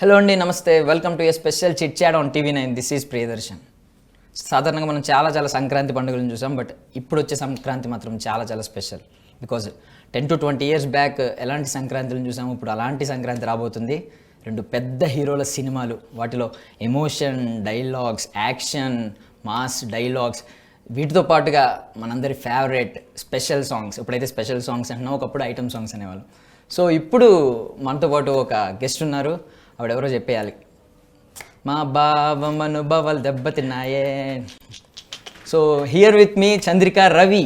Hello అండి, నమస్తే. Welcome to a special chit chat on TV9. This is Priyadarshan. సాధారణంగా మనం చాలా సంక్రాంతి పండుగలను చూసాం, బట్ ఇప్పుడు వచ్చే సంక్రాంతి మాత్రం చాలా special. Because 10 to 20 years back ఎలాంటి సంక్రాంతులను చూసాము, ఇప్పుడు అలాంటి సంక్రాంతి రాబోతుంది. రెండు పెద్ద హీరోల సినిమాలు, వాటిలో emotion, dialogues, action, mass dialogues, వీటితో పాటుగా మనందరి ఫేవరెట్ స్పెషల్ సాంగ్స్. ఇప్పుడైతే స్పెషల్ సాంగ్స్ అంటున్నాం, ఒకప్పుడు ఐటమ్ సాంగ్స్ అనేవాళ్ళు. సో ఇప్పుడు మనతో పాటు ఒక గెస్ట్ ఉన్నారు, ఆవిడెవరో చెప్పేయాలి. మా భావమనుభవాలు దెబ్బతిన్నాయే. So here with me Chandrika Ravi.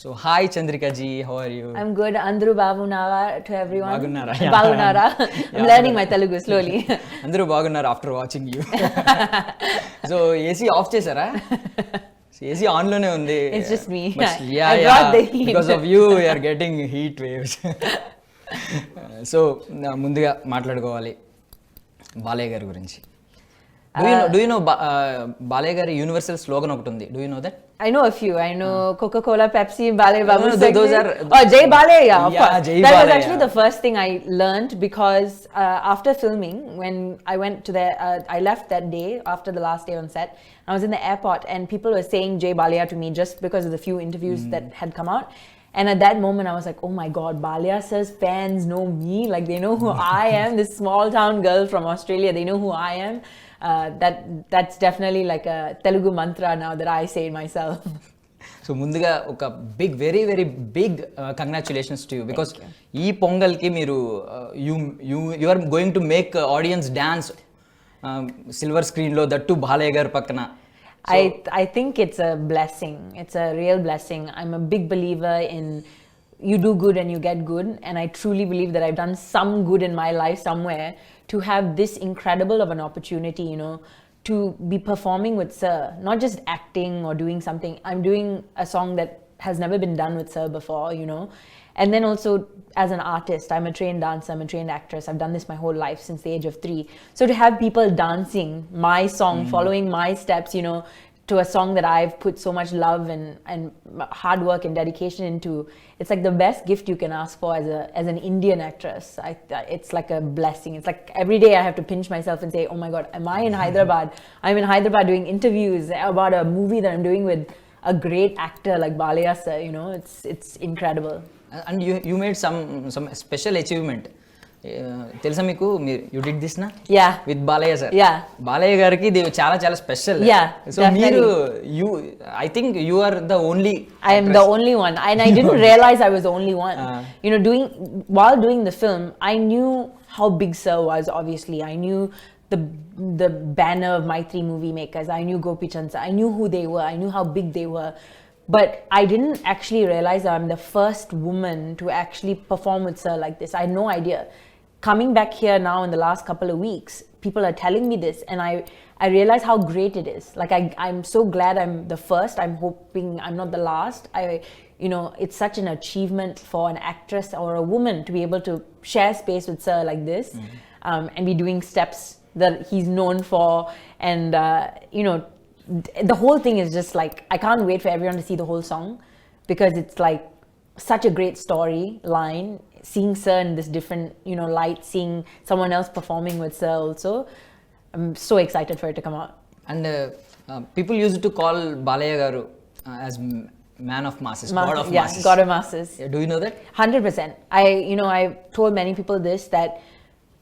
So hi Chandrika ji, how are you? I'm good. Andru bagunnara to everyone. Bagunnara. Bagunnara. I'm learning my Telugu slowly. Andru bagunnara after watching you. So AC off chesara? AC on lone undi. It's just me. I brought the heat. Because of you we are getting heat waves. So ముందుగా మాట్లాడుకోవాలి బాలయ్య గారి గురించి. Do you know Balayya గారి universal slogan ఒకటి ఉంది. Do you know that? I know a few. I know Coca-Cola, Pepsi, Ballet Babu. No, those are... Oh, Jai Balaya, of course. Jai that Balaya. was actually the first thing I learned because after filming, when I went to I left that day after the last day on set. I was in the airport and people were saying Jai Balaya to me just because of the few interviews that had come out. And at that moment, I was like, oh my God, Balaya sir's fans know me. Like, they know who I am, this small town girl from Australia. They know who I am. That's definitely like a Telugu mantra now that I say it myself. So ముందుగా ఒక very big congratulations to you. Because ఈ పొంగల్కి మీరు you are going to make audience dance silver స్క్రీన్లో, that Balayya గారి పక్కన. I think it's a blessing. It's a real blessing. I'm a big believer in you do good and you get good, and I truly believe that I've done some good in my life somewhere to have this incredible of an opportunity, you know, to be performing with Sir, not just acting or doing something. I'm doing a song that has never been done with Sir before, you know. And then also as an artist, I'm a trained dancer, I'm a trained actress. I've done this my whole life since the age of 3. So to have people dancing my song, following my steps, you know, to a song that I've put so much love and hard work and dedication into, it's like the best gift you can ask for as an Indian actress. It's like a blessing. It's like every day I have to pinch myself and say, oh my God, am I in Hyderabad? I'm in Hyderabad doing interviews about a movie that I'm doing with a great actor like Balaya sir, you know. It's incredible. And you made some special achievement. తెలుసా మీకు, you did this నా with Balayya sir. Balayya గారికి ఇది చాలా special. So మీరు I think you are the only. I am the only one, and I didn't realize I was the only one. You know, while doing the film, I knew how big Sir was. Obviously, I knew the banner of my 3 movie makers. I knew Gopi Chand sir. I knew who they were. I knew how big they were. But I didn't actually realize that I'm the first woman to actually perform with Sir like this. I had no idea. Coming back here now in the last couple of weeks, people are telling me this, and I realize how great it is. Like I'm so glad I'm the first. I'm hoping I'm not the last. You know, it's such an achievement for an actress or a woman to be able to share space with Sir like this, and be doing steps that he's known for, and you know, the whole thing is just like, I can't wait for everyone to see the whole song, because it's like such a great storyline. Seeing Sir in this different, you know, light, seeing someone else performing with Sir also, I'm so excited for it to come out. And people used to call Balaya garu as man of masses, god of masses. God of masses. Do you know that? 100%. I've told many people this, that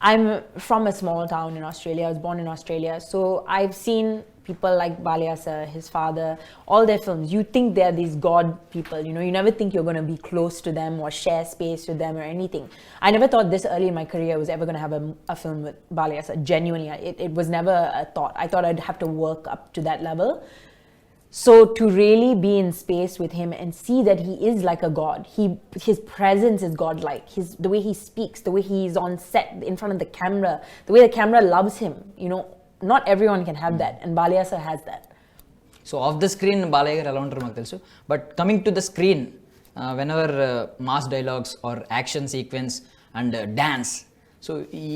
I'm from a small town in Australia. I was born in Australia, so I've seen people like Balaya sir, his father, all their films. You think they're these god people, you know. You never think you're going to be close to them or share space with them or anything. I never thought this early in my career I was ever going to have a film with Balaya sir. Genuinely, it was never a thought. I thought I'd have to work up to that level. So to really be in space with him and see that he is like a god, his presence is godlike. The way he speaks, the way he's on set in front of the camera, the way the camera loves him, you know. Not everyone can have that, and Balaya sir has that. So off the screen Balaya garu ela untaru maku telusu, but coming to the screen, whenever mass dialogues or action sequence and dance, so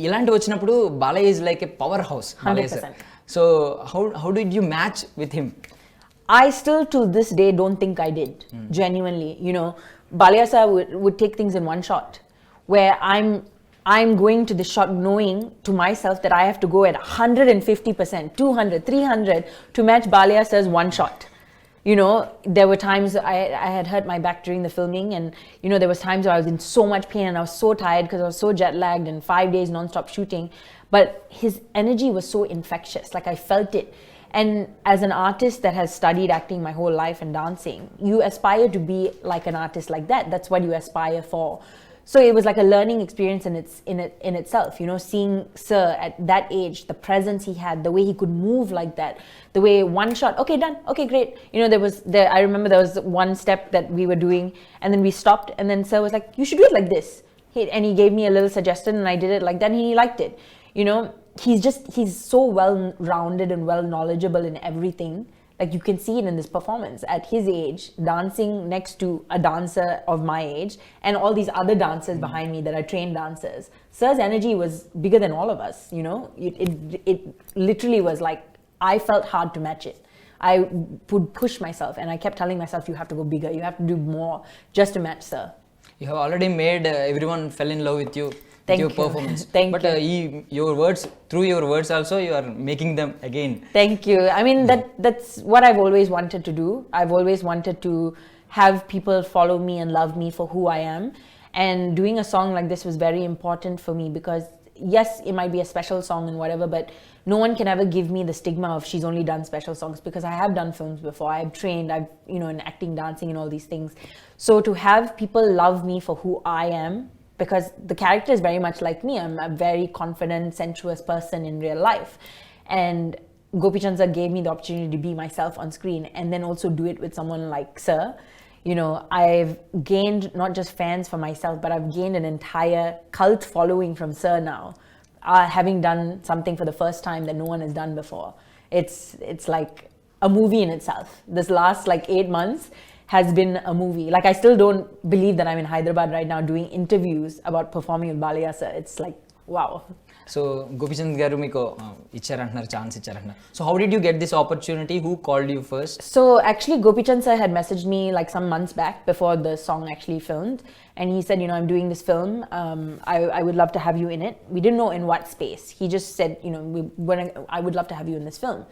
ilanti vachinappudu Balaya is like a powerhouse. 100%. So how did you match with him? I still to this day don't think I did. Genuinely, you know, Balaya sir would take things in one shot, where I'm I'm going to the shot knowing to myself that I have to go at 150%, 200, 300 to match Balia sir's one shot. You know, there were times I had hurt my back during the filming, and you know, there was times where I was in so much pain and I was so tired because I was so jet lagged and 5 days non-stop shooting. But his energy was so infectious, like I felt it. And as an artist that has studied acting my whole life and dancing, you aspire to be like an artist like that. That's what you aspire for. So it was like a learning experience in itself, you know, seeing Sir at that age, the presence he had, the way he could move like that, the way one shot, okay, done, okay, great. You know, I remember there was one step that we were doing and then we stopped and then Sir was like, you should do it like this. And he gave me a little suggestion and I did it like that and he liked it. You know, he's so well-rounded and well-knowledgeable in everything. Like you can see it in this performance at his age, dancing next to a dancer of my age and all these other dancers behind me that are trained dancers. Sir's energy was bigger than all of us, you know. It literally was like, I felt hard to match it. I would push myself and I kept telling myself, you have to go bigger, you have to do more just to match Sir. You have already made everyone fell in love with you. Thank your you. performance. Thank but you. Your words, through your words also, you are making them again. Thank you. I mean, that's what I've always wanted to do. I've always wanted to have people follow me and love me for who I am. And doing a song like this was very important for me because, yes, it might be a special song and whatever, but no one can ever give me the stigma of she's only done special songs because I have done films before. I've trained, you know, in acting, dancing and all these things. So to have people love me for who I am, because the character is very much like me. I'm a very confident, sensuous person in real life. And Gopi Chandra gave me the opportunity to be myself on screen and then also do it with someone like Sir. You know, I've gained not just fans for myself, but I've gained an entire cult following from Sir now, having done something for the first time that no one has done before. It's like a movie in itself. This last like 8 months has been a movie. Like I still don't believe that I'm in Hyderabad right now doing interviews about performing with Balia sir. It's like, wow. So Gopichand garu meeku icharantunaru, chance icharantunaru. So how did you get this opportunity? Who called you first? So actually Gopichand sir had messaged me like some months back before the song actually filmed, and he said, you know, I'm doing this film. I would love to have you in it. We didn't know in what space. He just said, you know, I would love to have you in this film.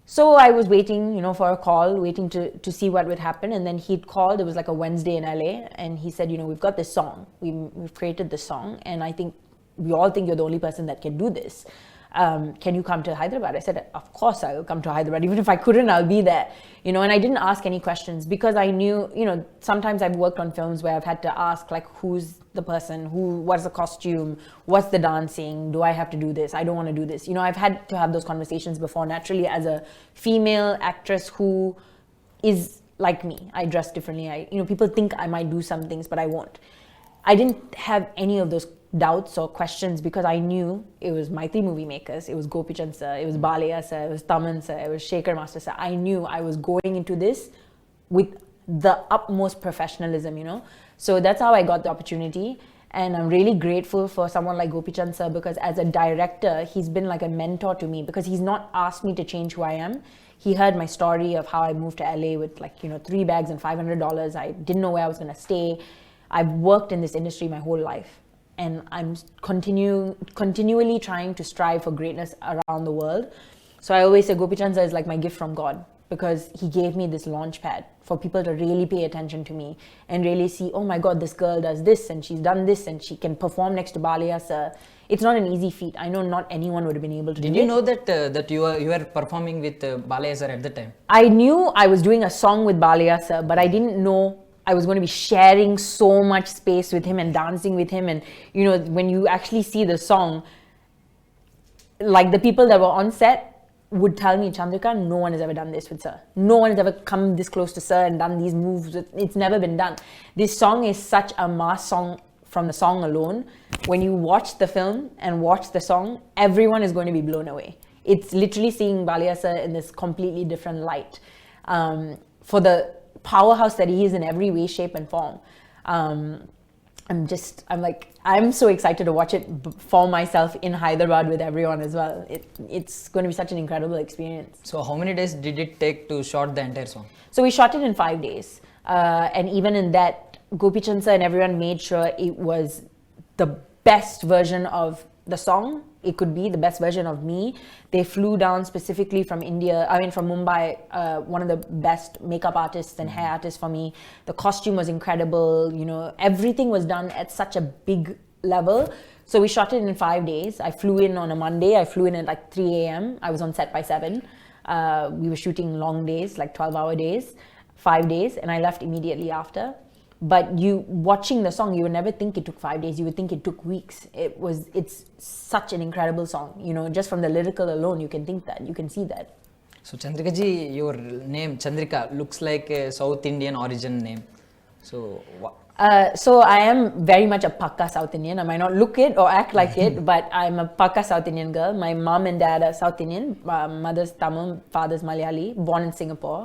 So I was waiting, you know, for a call, waiting to see what would happen. And then he'd called. It was like a Wednesday in LA. And he said, you know, we've got this song. We've created this song. And I think we all think you're the only person that can do this. Can you come to Hyderabad? I said, of course I will come to Hyderabad. Even if I couldn't, I'll be there. You know, and I didn't ask any questions because I knew, you know, sometimes I've worked on films where I've had to ask, like, who's the person, what's the costume, what's the dancing, do I have to do this? I don't want to do this. You know, I've had to have those conversations before naturally as a female actress who is like me. I dress differently. You know, people think I might do some things, but I won't. I didn't have any of those doubts or questions because I knew it was my three movie makers, it was Gopichand sir, it was Balaya sir, it was Taman sir, it was Shekhar Master sir. I knew I was going into this with the utmost professionalism, you know. So that's how I got the opportunity, and I'm really grateful for someone like Gopichand sir because as a director, he's been like a mentor to me because he's not asked me to change who I am. He heard my story of how I moved to LA with, like, you know, 3 bags and $500. I didn't know where I was going to stay. I've worked in this industry my whole life, and I'm continually trying to strive for greatness around the world. So I always say Gopichand sir is like my gift from God because he gave me this launch pad for people to really pay attention to me and really see, oh my God, this girl does this and she's done this and she can perform next to Balaya sir. It's not an easy feat. I know not anyone would have been able to do it. Did you know that you were performing with Balaya sir at the time? I knew I was doing a song with Balaya sir, but I didn't know I was going to be sharing so much space with him and dancing with him. And, you know, when you actually see the song, like the people that were on set would tell me, Chandrika, no one has ever done this with sir. No one has ever come this close to sir and done these moves. It's never been done. This song is such a mass song from the song alone. When you watch the film and watch the song, everyone is going to be blown away. It's literally seeing Balaya sir in this completely different light. For the powerhouse that he is in every way, shape and form. I'm so excited to watch it for myself in Hyderabad with everyone as well. It's going to be such an incredible experience. So how many days did it take to shoot the entire song? So we shot it in 5 days. And even in that, Gopichand sir and everyone made sure it was the best version of the song. It could be the best version of me. They flew down specifically from India, from Mumbai, one of the best makeup artists and hair artists for me. The costume was incredible, everything was done at such a big level. So we shot it in 5 days. I flew in on a Monday. I flew in at like 3 a.m. I was on set by 7. We were shooting long days, like 12-hour days, 5 days, and I left immediately after. But you watching the song, you would never think it took 5 days. You would think it took weeks. It's such an incredible song. Just from the lyrical alone, you can think that. You can see that. So Chandrika ji, your name Chandrika looks like a South Indian origin name. So I am very much a Pakka South Indian. I might not look it or act like it, but I'm a Pakka South Indian girl. My mom and dad are South Indian. Mother's Tamil, father's Malayali, born in Singapore.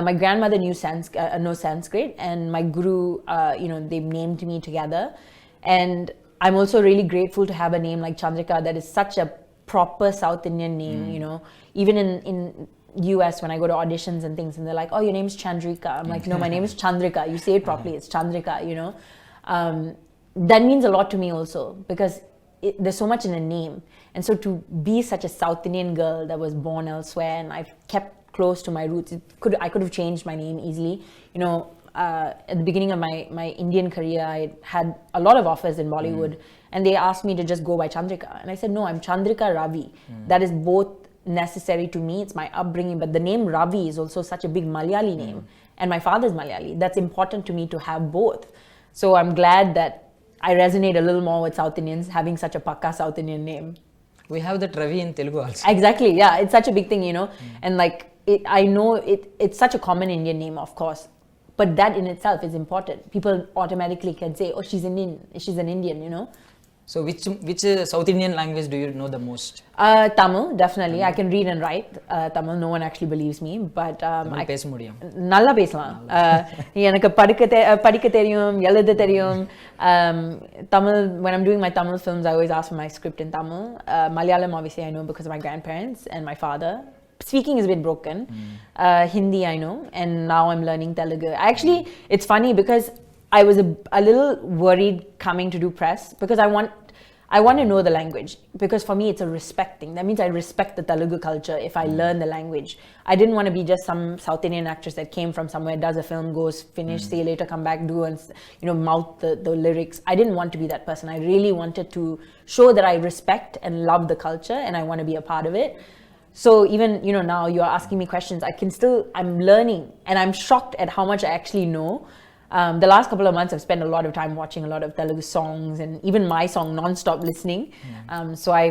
My grandmother knows Sanskrit, and my guru, they named me together. And I'm also really grateful to have a name like Chandrika that is such a proper South Indian name, Even in US, when I go to auditions and things, and they're like, oh, your name's Chandrika. I'm like, no, my name is Chandrika. You say it properly, it's Chandrika, That means a lot to me also, because there's so much in a name. And so to be such a South Indian girl that was born elsewhere, and I've kept close to my roots, I could have changed my name easily. At the beginning of my Indian career, I had a lot of offers in Bollywood, and they asked me to just go by Chandrika. And I said, no, I'm Chandrika Ravi. That is both necessary to me. It's my upbringing, but the name Ravi is also such a big Malayali name, and my father's Malayali. That's important to me to have both. So I'm glad that I resonate a little more with South Indians having such a Pakka South Indian name. We have that Ravi in Telugu also. Exactly, yeah, it's such a big thing, and like I know it's such a common Indian name, of course, but that in itself is important. People automatically can say, oh, she's an Indian, So which South Indian language do you know the most? Tamil, definitely. I can read and write Tamil. No one actually believes me, but Tamil பேச முடியும். நல்லா பேசலாம். எனக்கு படிக்க தெரியும், எழுத தெரியும். Tamil, when I'm doing my Tamil films, I always ask for my script in Tamil. Malayalam, obviously, I know because of my grandparents and my father. Speaking is a bit broken. Hindi, I know, and now I'm learning Telugu. Actually, it's funny because I was a little worried coming to do press, because I want to know the language, because for me it's a respect thing. That means I respect the Telugu culture if I learn the language. I didn't want to be just some South Indian actress that came from somewhere, does a film, goes, finish, see you later, come back, do and mouth the lyrics. I didn't want to be that person. I really wanted to show that I respect and love the culture, and I want to be a part of it. So even now you're asking me questions, I'm learning, and I'm shocked at how much I actually know. The last couple of months I've spent a lot of time watching a lot of Telugu songs, and even my song non-stop listening. So I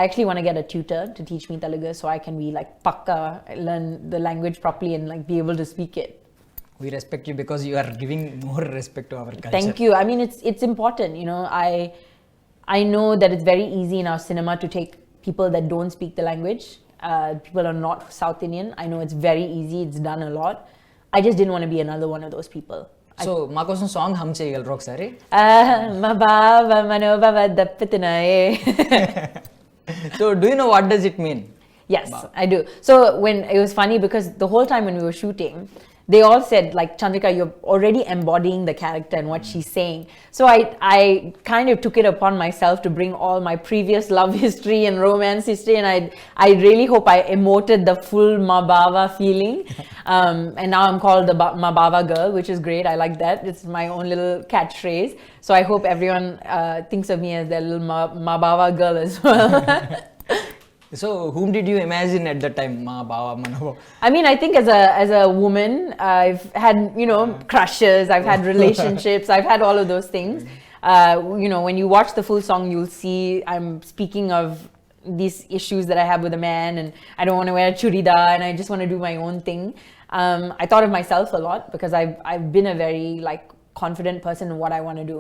actually want to get a tutor to teach me Telugu, so I can be like Pakka, learn the language properly, and like be able to speak it. We respect you because you are giving more respect to our culture. Thank you. I mean, it's important, I know that it's very easy in our cinema to take people that don't speak the language. People are not South Indian. I know it's very easy. It's done a lot. I just didn't want to be another one of those people. So, మా కోసం song హమ్ చేయగలరు ఒకసారి? మా బావ మనోభవ దప్పితనాయే. So, do you know what does it mean? Yes, I do. So, when it was funny because the whole time when we were shooting, they all said, like, Chandrika, you're already embodying the character and what she's saying. So I kind of took it upon myself to bring all my previous love history and romance history, and I really hope I emoted the full Mabava feeling. And now I'm called the Mabava girl, which is great. I like that. It's my own little catchphrase. So I hope everyone thinks of me as their little Mabava girl as well. So, whom did you imagine at the time? Ma, Bava, Manavo? I mean, I think as a woman, I've had, crushes, I've had relationships, I've had all of those things. When you watch the full song, you'll see I'm speaking of these issues that I have with a man, and I don't want to wear a churidar, and I just want to do my own thing. I thought of myself a lot because I've been a very, confident person in what I want to do.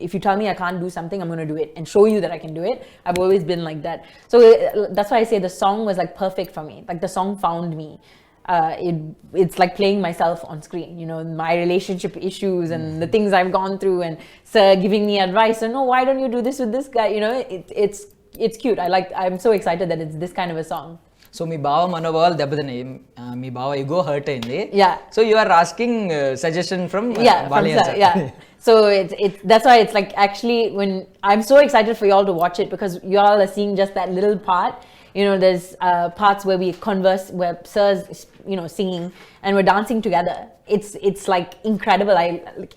If you tell me I can't do something, I'm going to do it and show you that I can do it. I've always been like that. So that's why I say the song was perfect for me. Like the song found me. It's like playing myself on screen, my relationship issues and the things I've gone through, and sir giving me advice, no, why don't you do this with this guy? It's cute. I'm so excited that it's this kind of a song. So మీ బావ మనోభావాలు దెబ్బతిన్నాయి, మీ బావ ego hurt అయింది. Yeah. So you are asking suggestion from Yeah, Balayan sir. Yeah. So it's that's why it's like actually when I'm so excited for y'all to watch it because y'all are seeing just that little part. There's parts where we converse, where Sir's singing and we're dancing together. It's like incredible.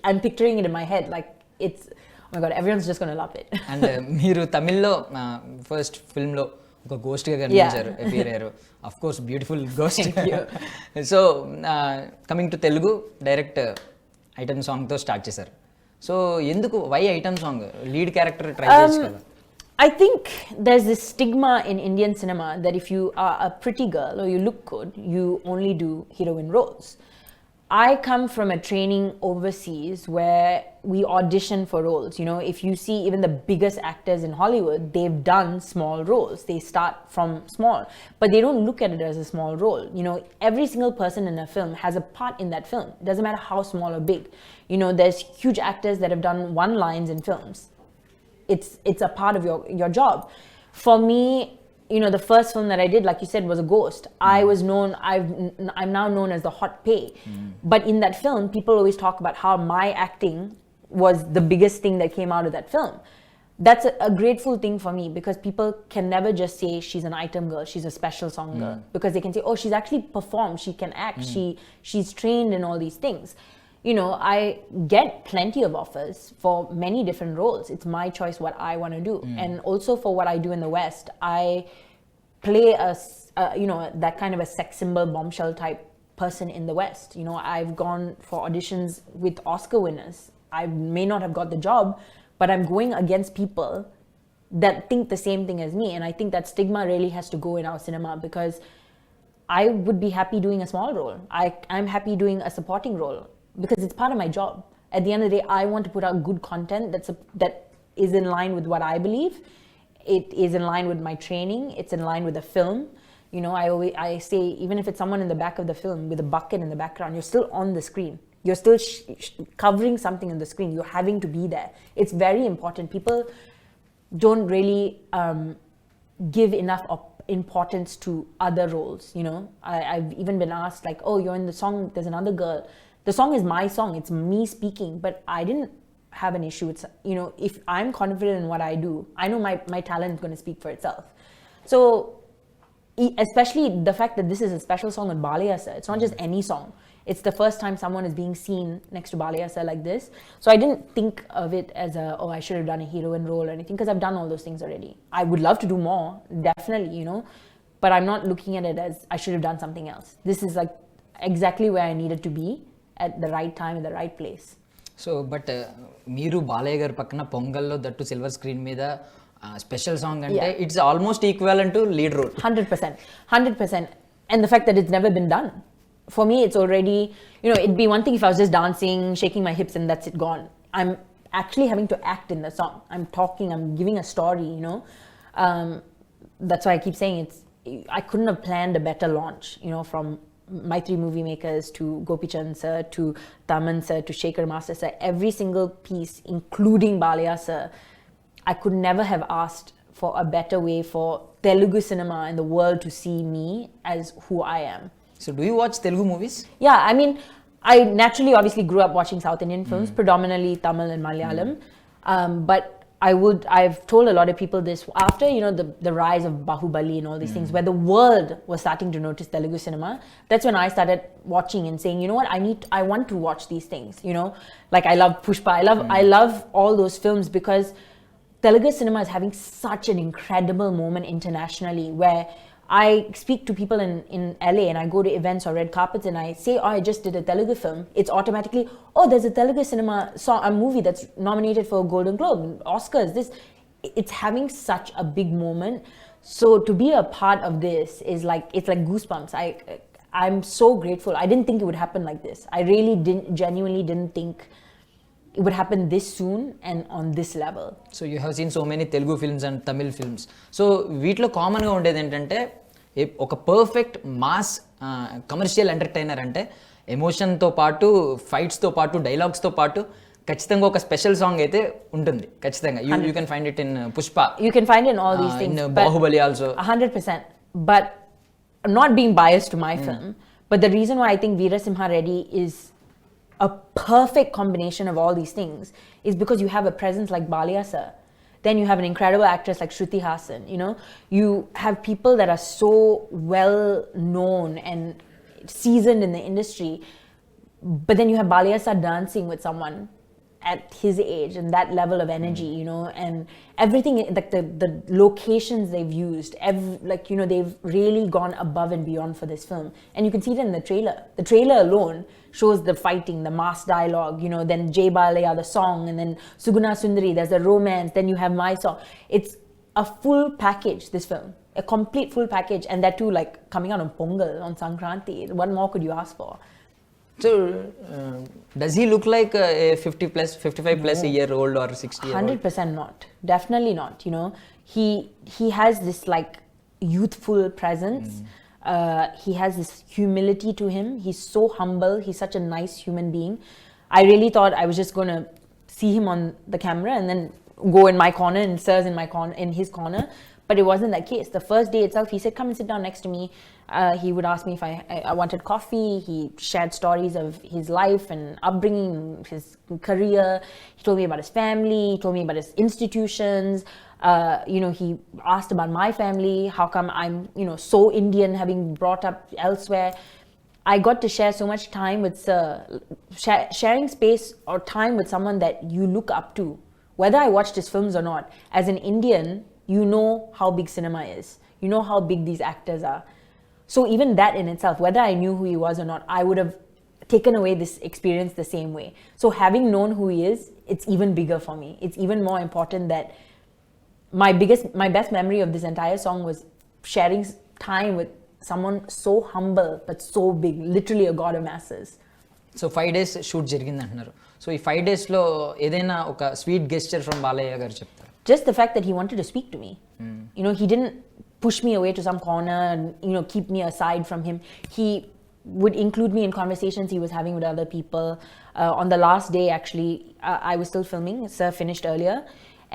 I'm picturing it in my head. Like it's, oh my god, everyone's just gonna love it. And మీరు తమిళ్లో first ఫిల్మ్లో ఒక గోస్ట్గా కనిపించారు, appear అయ్యారు. Of course beautiful ghost. So coming to Telugu, direct item సాంగ్తో start చేశారు. సో ఎందుకు why item song? Lead character try చేయొచ్చు కదా. I think there's this stigma in Indian cinema that if you are a pretty girl or you look good, you only do heroine roles. I come from a training overseas where we audition for roles. If you see even the biggest actors in Hollywood, they've done small roles. They start from small, but they don't look at it as a small role. Every single person in a film has a part in that film. It doesn't matter how small or big. There's huge actors that have done one lines in films. It's a part of your job. For me, the first film that I did, like you said, was a ghost. I'm now known as the hot pay. But in that film, people always talk about how my acting was the biggest thing that came out of that film. That's a grateful thing for me because people can never just say she's an item girl, she's a special song girl, because they can say, oh, she's actually performed, she can act, she's trained in all these things. I get plenty of offers for many different roles. It's my choice what I want to do. And also for what I do in the West, I play that kind of a sex symbol bombshell type person in the West. I've gone for auditions with Oscar winners. I may not have got the job, but I'm going against people that think the same thing as me. And I think that stigma really has to go in our cinema because I would be happy doing a small role. I'm happy doing a supporting role, because it's part of my job. At the end of the day, I want to put out good content that is in line with what I believe. It is in line with my training. It's in line with the film. I say, even if it's someone in the back of the film with a bucket in the background, you're still on the screen. You're still covering something on the screen. You're having to be there. It's very important. People don't really give enough importance to other roles. I've even been asked like, oh, you're in the song, there's another girl. The song is my song, it's me speaking, but I didn't have an issue with, if I'm confident in what I do, I know my talent is going to speak for itself. So, especially the fact that this is a special song with Balaya sir, it's not just any song. It's the first time someone is being seen next to Balaya sir like this. So I didn't think of it as I should have done a heroine role or anything, because I've done all those things already. I would love to do more, definitely, but I'm not looking at it as I should have done something else. This is like exactly where I needed to be at the right time, in the right place. So but మీరు బాలయ్య గారి పక్కన పొంగల్లో that silver screen మీద special song అంటే it's almost equal to lead role. 100%. And the fact that it's never been done. For me, it's already, it'd be one thing if I was just dancing, shaking my hips and that's it, gone. I'm actually having to act in the song. I'm talking, I'm giving a story, That's why I keep saying I couldn't have planned a better launch, from Maitri movie makers to Gopichand sir to Taman sir to Shekhar Master sir, every single piece, including Balaya sir, I could never have asked for a better way for Telugu cinema and the world to see me as who I am. So do you watch Telugu movies? Yeah, I mean, I naturally obviously grew up watching South Indian films, predominantly Tamil and Malayalam, but I've told a lot of people this after, the rise of Bahubali and all these things, where the world was starting to notice Telugu cinema. That's when I started watching and saying, you know what, I want to watch these things, like I love Pushpa, I love all those films because Telugu cinema is having such an incredible moment internationally, where I speak to people in LA and I go to events or red carpets and I say, oh, I just did a Telugu film. It's automatically, oh, there's a Telugu cinema song, a movie that's nominated for Golden Globe, Oscars. It's having such a big moment. So to be a part of this is it's like goosebumps. I'm so grateful. I didn't think it would happen like this. I really genuinely didn't think it would happen this soon and on this level. So you have seen so many Telugu films and Tamil films. So వీటిలో కామన్గా ఉండేది ఏంటంటే ఒక perfect mass commercial entertainer అంటే ఎమోషన్తో పాటు ఫైట్స్తో పాటు డైలాగ్స్తో పాటు ఖచ్చితంగా ఒక స్పెషల్ సాంగ్ అయితే ఉంటుంది ఖచ్చితంగా. You can find it in Pushpa, you can find it in all these things, in Bahubali also. 100%. But not being biased to my film, but the reason why I think Veera Simha Reddy is a perfect combination of all these things is because you have a presence like Balia sir. Then you have an incredible actress like Shruti Hassan, you know. You have people that are so well known and seasoned in the industry, but then you have Balia sir dancing with someone at his age and that level of energy, you know, and everything, like the locations they've used, like, you know, they've really gone above and beyond for this film. And you can see it in the trailer. The trailer alone shows the fighting, the mass dialogue, you know, then Jay Balaya, the song, and then Suguna Sundari, there's the romance, then you have my song. It's a full package, this film. A complete full package, and that too, like, coming out on Pongal, on Sankranti. What more could you ask for? So, does he look like a 55 plus a year old or 60 year old? 100% not. Definitely not. You know, he has this like youthful presence. He has this humility to him. He's so humble. He's such a nice human being. I really thought I was just going to see him on the camera and then go in my corner and Sir's in his corner. But it wasn't that case. The first day itself, he said, come and sit down next to me. He would ask me if I wanted coffee. He shared stories of his life and upbringing, his career. He told me about his family. He told me about his institutions. You know, he asked about my family. How come I'm, you know, so Indian, having brought up elsewhere. I got to share so much time with Sir. Sharing space or time with someone that you look up to. Whether I watched his films or not, as an Indian, you know how big cinema is. You know how big these actors are. So even that in itself, whether I knew who he was or not, I would have taken away this experience the same way. So having known who he is, it's even bigger for me. It's even more important that my best memory of this entire song was sharing time with someone so humble but so big, literally a god of masses. So 5 days shoot జరిగింది అంటున్నారు. So ఈ 5 days లో ఏదైనా ఒక sweet gesture from Balayya గారు చెప్తారు. Just the fact that he wanted to speak to me. You know, he didn't push me away to some corner and, you know, keep me aside from him. He would include me in conversations he was having with other people. On the last day, actually, I was still filming. Sir finished earlier.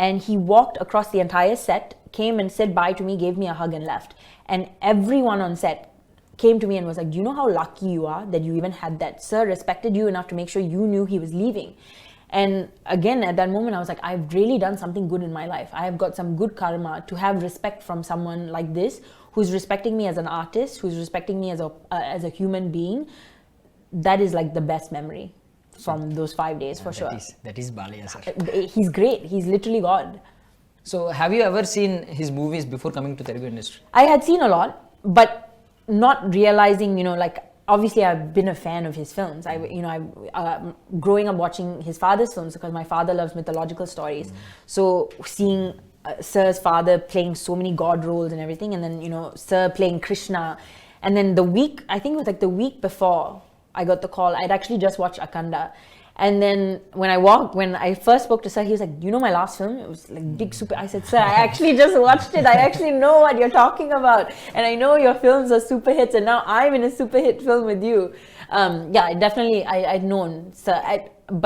And he walked across the entire set, came and said bye to me, gave me a hug and left. And everyone on set came to me and was like, do you know how lucky you are that you even had that? Sir respected you enough to make sure you knew he was leaving. And again, at that moment, I was like, I've really done something good in my life. I have got some good karma to have respect from someone like this, who's respecting me as an artist, who's respecting me as a human being. That is like the best memory from those 5 days, for sure. That is Balaya sir. He's great. He's literally God. So have you ever seen his movies before coming to Telugu industry? I had seen a lot, but not realizing, you know, like, obviously I've been a fan of his films. Growing up watching his father's films, because my father loves mythological stories. So seeing Sir's father playing so many god roles and everything, and then, you know, Sir playing Krishna. And then I think it was like the week before I got the call, I'd actually just watched Akanda. And then when I first spoke to Sir, he was like, you know my last film? It was like big super. I said, sir, I actually just watched it. I actually know what you're talking about. And I know your films are super hits, and now I'm in a super hit film with you. Yeah, definitely, I'd known Sir.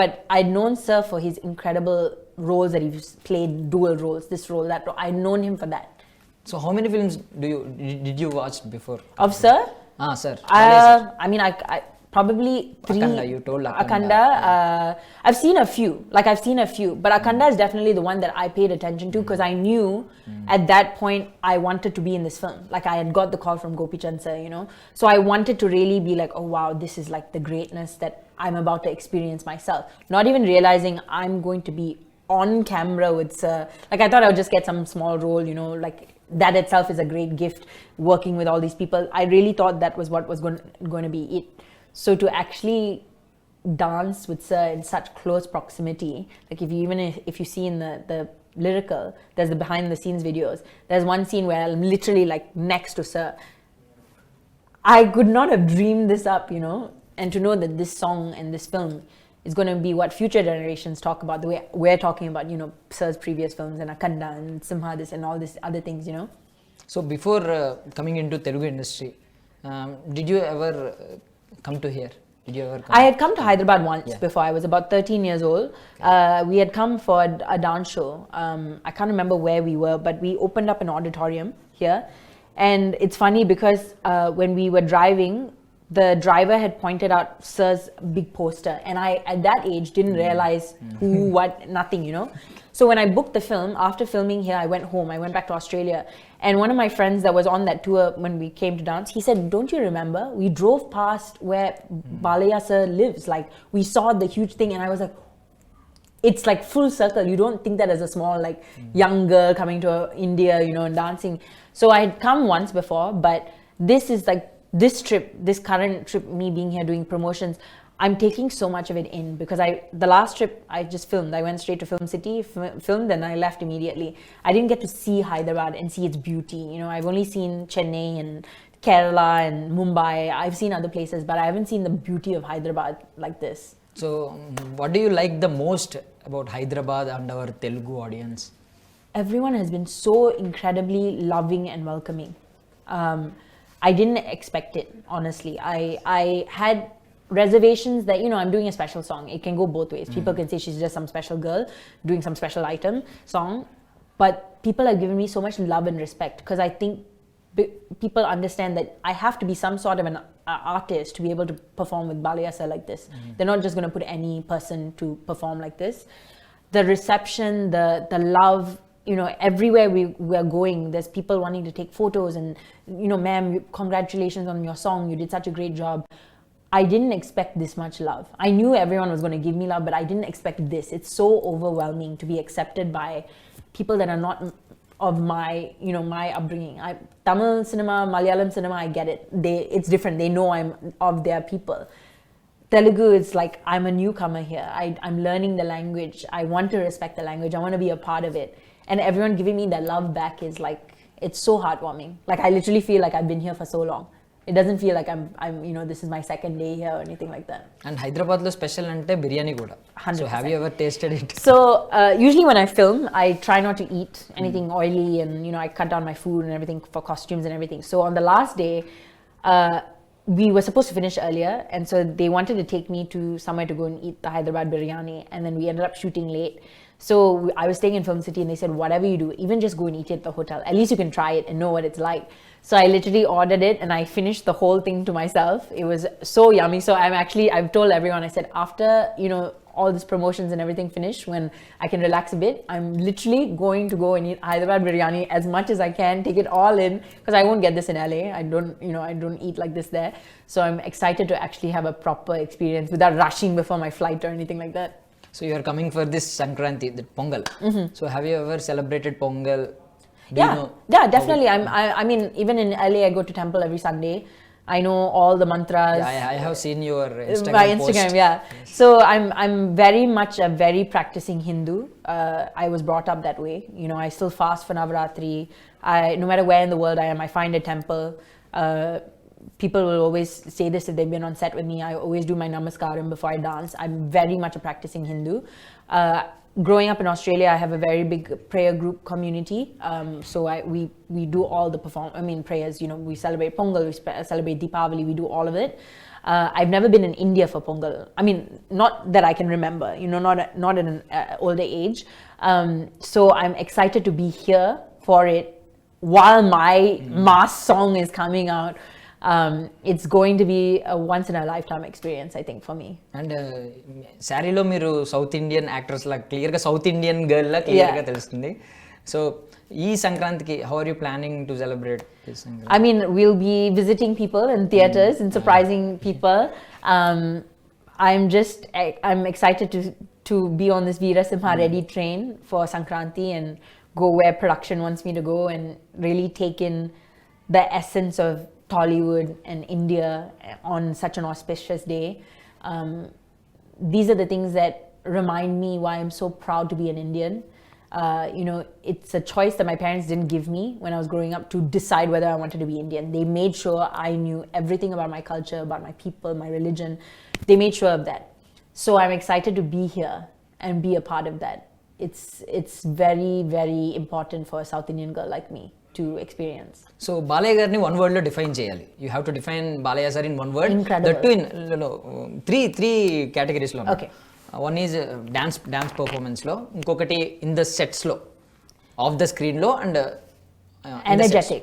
But I'd known Sir for his incredible roles that he's played, dual roles, this role, that role. I'd known him for that. So how many films did you watch before? Of Sir? Sir. I mean, I probably 3. Akanda, you told Akanda. I've seen a few, but Akanda is definitely the one that I paid attention to, because I knew at that point I wanted to be in this film. Like, I had got the call from Gopi Chand sir, you know. So I wanted to really be like, oh wow, this is like the greatness that I'm about to experience myself. Not even realizing I'm going to be on camera with Sir. Like, I thought I would just get some small role, you know, like that itself is a great gift, working with all these people. I really thought that was what was going to be it. So to actually dance with Sir in such close proximity, like if you see in the lyrical, there's the behind the scenes videos. There's one scene where I'm literally like next to Sir. I could not have dreamed this up, you know. And to know that this song and this film is going to be what future generations talk about, the way we're talking about, you know, Sir's previous films and Akanda and Simha this and all this other things, you know. So before coming into Telugu industry, did you ever come to here? Did you ever come? I had come to Hyderabad once before. I was about 13 years old. We had come for a dance show. I can't remember where we were, but we opened up an auditorium here. And it's funny because when we were driving the driver had pointed out Sir's big poster, and I at that age didn't realize who, what, nothing, you know. So when I booked the film, after filming here, I went home, I went back to Australia, and one of my friends that was on that tour when we came to dance, he said, don't you remember, we drove past where Balaya Sir lives, like we saw the huge thing, and I was like, it's like full circle. You don't think that as a small like young girl coming to India, you know, and dancing. So I had come once before, but this is like this trip, this current trip, me being here doing promotions, I'm taking so much of it in, because the last trip I just filmed. I went straight to Film City, filmed, and I left immediately. I didn't get to see Hyderabad and see its beauty. You know, I've only seen Chennai and Kerala and Mumbai. I've seen other places, but I haven't seen the beauty of Hyderabad like this. So, what do you like the most about Hyderabad and our Telugu audience? Everyone has been so incredibly loving and welcoming. I didn't expect it, honestly. I had reservations that, you know, I'm doing a special song. It can go both ways. People can say she's just some special girl doing some special item song, but people have given me so much love and respect, because I think people understand that I have to be some sort of an artist to be able to perform with Balaya Sir like this. They're not just going to put any person to perform like this. The reception, the love, you know, everywhere we are going, there's people wanting to take photos and, you know, ma'am, congratulations on your song, you did such a great job. I didn't expect this much love. I knew everyone was going to give me love, but I didn't expect this. It's so overwhelming to be accepted by people that are not of my, you know, my upbringing. Tamil cinema, Malayalam cinema, I get it. It's different. They know I'm of their people. Telugu, it's like I'm a newcomer here. I'm learning the language. I want to respect the language. I want to be a part of it. And everyone giving me that love back is like, it's so heartwarming. Like I literally feel like I've been here for so long. It doesn't feel like I'm you know, this is my second day here or anything like that. And Hyderabad lo special ante biryani kuda. 100%. So have you ever tasted it? So usually when I film, I try not to eat anything oily, and, you know, I cut down my food and everything for costumes and everything. So on the last day, we were supposed to finish earlier, and so they wanted to take me to somewhere to go and eat the Hyderabad biryani, and then we ended up shooting late. So I was staying in Film City, and they said, whatever you do, even just go and eat it at the hotel. At least you can try it and know what it's like. So I literally ordered it, and I finished the whole thing to myself. It was so yummy. So I've told everyone, I said, after, you know, all these promotions and everything finished, when I can relax a bit, I'm literally going to go and eat Hyderabad biryani as much as I can, take it all in, because I won't get this in LA. I don't eat like this there. So I'm excited to actually have a proper experience without rushing before my flight or anything like that. So you are coming for this Sankranti, the Pongal. So have you ever celebrated Pongal? Yeah, definitely. I mean, even in LA, I go to temple every Sunday. I know all the mantras. Yeah, I have seen your Instagram My Instagram, post. yeah. So I'm very much a very practicing Hindu. I was brought up that way. You know, I still fast for Navaratri. No matter where in the world I am, I find a temple. People will always say this if they've been on set with me. I always do my namaskaram before I dance. I'm very much a practicing Hindu. Growing up in Australia, I have a very big prayer group community. So we do all the prayers. You know, we celebrate Pongal, we celebrate Deepavali, we do all of it. I've never been in India for Pongal. I mean, not that I can remember. You know, not at an older age. So I'm excited to be here for it while my mass song is coming out. It's going to be a once in a lifetime experience, I think, for me. And saree lo మీరు south Indian actors లా clear గా south Indian girl లా clear గా తెలుస్తుంది. So ఈ సంక్రాంతికి how are you planning to celebrate this Sankranti? I mean, we'll be visiting people in theaters and surprising people. I'm excited to be on this Veera Simha Reddy train for Sankranti and go where production wants me to go and really take in the essence of Tollywood and India on such an auspicious day. These are the things that remind me why I'm so proud to be an Indian. You know, it's a choice that my parents didn't give me when I was growing up to decide whether I wanted to be Indian. They made sure I knew everything about my culture, about my people, my religion. They made sure of that. So I'm excited to be here and be a part of that. It's very, very important for a South Indian girl like me to experience. So Balaya garni one word lo define cheyali. You have to define Balaya sir in one word. Incredible. That too in three categories lo. Okay. One is dance performance lo, inkokati in the sets lo, off the screen lo, and energetic.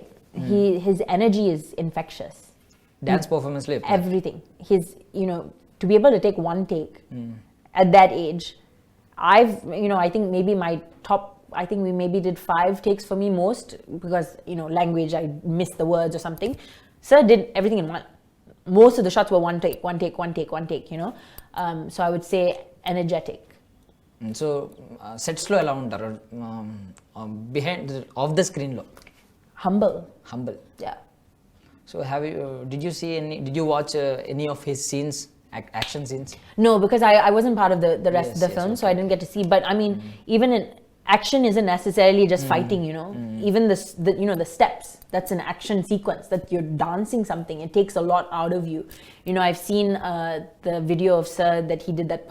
His energy is infectious. Dance performance లో everything. His, to be able to take one take at that age, I think maybe my top, I think we maybe did 5 takes for me most, because, language, I missed the words or something. Sir did everything in one. Most of the shots were one take, so I would say energetic. So sets లో ఎలా ఉంటారు, behind of the screen లో? Humble. Yeah. So did you watch any of his scenes, action scenes? No, because I wasn't part of the rest of the film, so I didn't get to see. But I mean, even in action isn't necessarily just fighting, Even the steps, that's an action sequence, that you're dancing something. It takes a lot out of you. I've seen the video of Sir that he did that,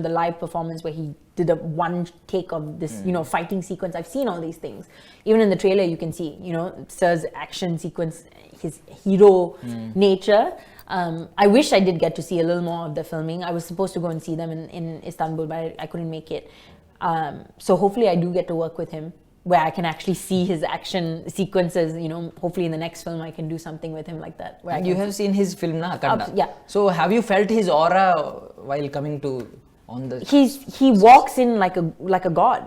the live performance where he did a one take of this, fighting sequence. I've seen all these things. Even in the trailer, you can see, Sir's action sequence, his hero nature. I wish I did get to see a little more of the filming. I was supposed to go and see them in Istanbul, but I couldn't make it. So hopefully I do get to work with him, where I can actually see his action sequences. Hopefully in the next film I can do something with him like that. Where You have seen his film, na, Akanda? Yeah. So have you felt his aura while coming to on the? He walks in like a god.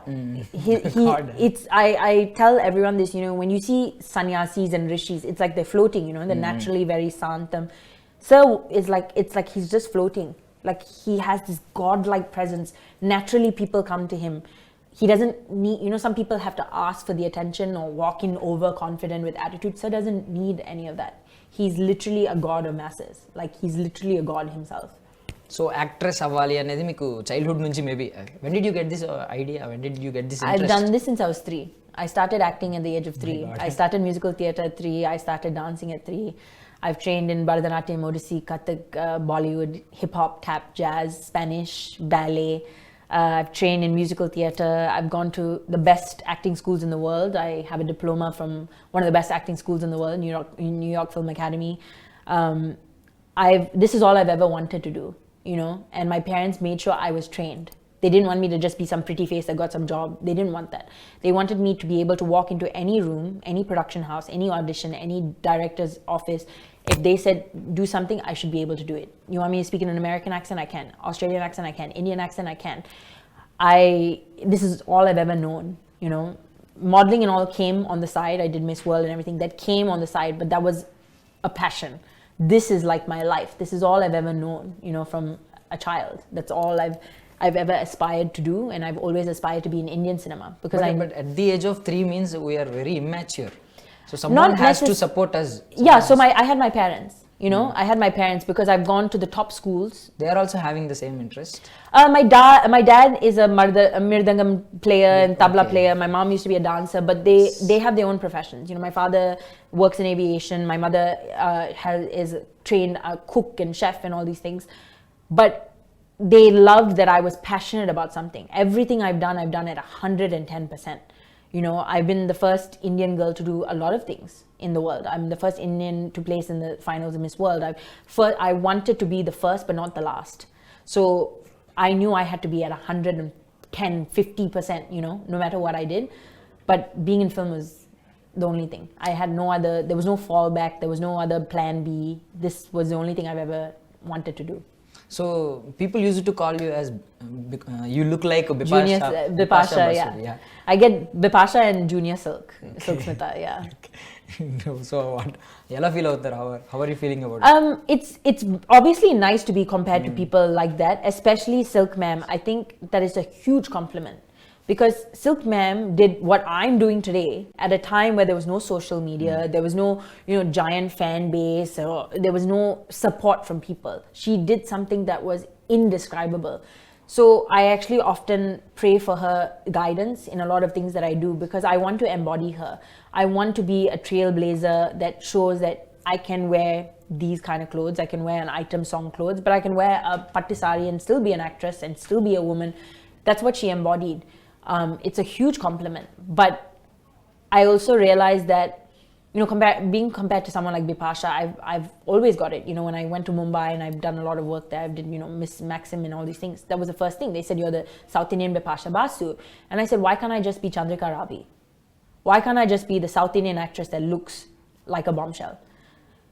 God. I tell everyone this. When you see sannyasis and rishis, it's like they're floating. They're naturally very santam. Sir is like, it's like he's just floating. Like he has this god-like presence. Naturally, people come to him. He doesn't need, some people have to ask for the attention or walk in overconfident with attitude. Sir doesn't need any of that. He's literally a god of masses. Like he's literally a god himself. So actress అవ్వాలి అనేది మీకు childhood నుంచి maybe. When did you get this idea? When did you get this interest? I've done this since I was 3. I started acting at the age of 3. I started musical theatre at 3. I started dancing at 3. I've trained in Bharatanatyam, Odissi, Kathak, Bollywood, hip-hop, tap, jazz, Spanish, ballet. I've trained in musical theatre. I've gone to the best acting schools in the world. I have a diploma from one of the best acting schools in the world, New York Film Academy. This is all I've ever wanted to do, and my parents made sure I was trained. They didn't want me to just be some pretty face that got some job. They didn't want that. They wanted me to be able to walk into any room, any production house, any audition, any director's office. If they said, do something, I should be able to do it. You want me to speak in an American accent? I can. Australian accent? I can. Indian accent? I can. This is all I've ever known, Modeling and all came on the side. I did Miss World and everything. That came on the side, but that was a passion. This is like my life. This is all I've ever known, from a child. That's all I've ever aspired to do, and I've always aspired to be in Indian cinema. Because but at the age of 3 means we are very immature. So someone has to support us. Yeah, so I had my parents, I had my parents, because I've gone to the top schools. They are also having the same interest? My dad is a mirdangam player and tabla player. My mom used to be a dancer, but they have their own professions. My father works in aviation. My mother is trained cook and chef and all these things. But they loved that I was passionate about something. Everything I've done at 110%. I've been the first Indian girl to do a lot of things in the world. I'm the first Indian to place in the finals of Miss World. I wanted to be the first, but not the last. So I knew I had to be at 110, 50%, no matter what I did. But being in film was the only thing. There was no fallback. There was no other plan B. This was the only thing I've ever wanted to do. So people used to call you as you look like Bipasha. Junior Bipasha, yeah. I get Bipasha and Junior Silk Smita, yeah. So what? Ela feel avutaru? How are you feeling about it? It's obviously nice to be compared to people like that, especially Silk Ma'am. I think that is a huge compliment. Because Silk Ma'am did what I'm doing today at a time where there was no social media, there was no, giant fan base, or there was no support from people. She did something that was indescribable. So I actually often pray for her guidance in a lot of things that I do, because I want to embody her. I want to be a trailblazer that shows that I can wear these kind of clothes. I can wear an item song clothes, but I can wear a pattu sari and still be an actress and still be a woman. That's what she embodied. It's a huge compliment. But I also realized that, being compared to someone like Bipasha, I've always got it. When I went to Mumbai and I've done a lot of work there, I've did, Miss Maxim and all these things. That was the first thing. They said, you're the South Indian Bipasha Basu. And I said, why can't I just be Chandrika Ravi? Why can't I just be the South Indian actress that looks like a bombshell?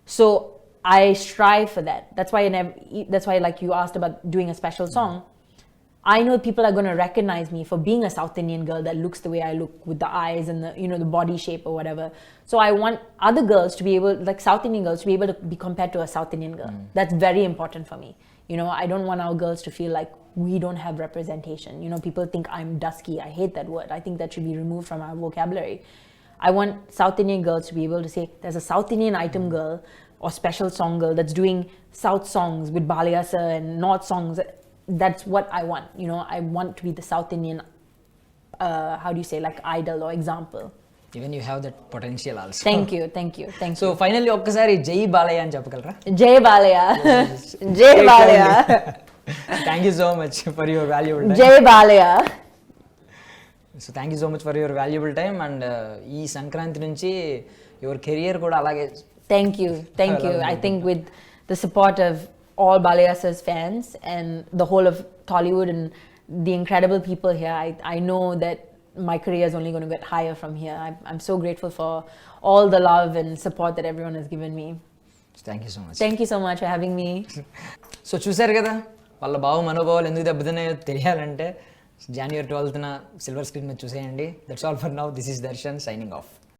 So I strive for that. That's why like you asked about doing a special song. I know people are going to recognize me for being a South Indian girl that looks the way I look, with the eyes and the, you know, the body shape or whatever. So I want other girls to be able, like South Indian girls, to be able to be compared to a South Indian girl. That's very important for me. You know, I don't want our girls to feel like we don't have representation. You know, people think I'm dusky. I hate that word. I think that should be removed from our vocabulary. I want South Indian girls to be able to say, there's a South Indian item girl or special song girl that's doing South songs with Baliyasa and North songs. That's what I want. You know, I want to be the South Indian, how do you say, like idol or example. Even you have that potential also. Thank you. So finally ఒక్కసారి జై బాలయ్య అని చెప్పగలరా? Jai Balaya. Jai Balaya. Thank you so much for your valuable time. Jai Balaya. So thank you so much for your valuable time. And ఈ సంక్రాంతి నుంచి your career కూడా అలాగే. Thank you. I think with the support of all Balayasa's fans and the whole of Tollywood and the incredible people here, I know that my career is only going to get higher from here. I'm so grateful for all the love and support that everyone has given me. Thank you so much. Thank you so much for having me. So చూశారు కదా, వాళ్ళ మనోభావాలు ఎందుకు దెబ్బతిన్నాయో తెలియాలంటే January 12th silver screen మీద చూసేయండి. That's all for now. This is Darshan signing off.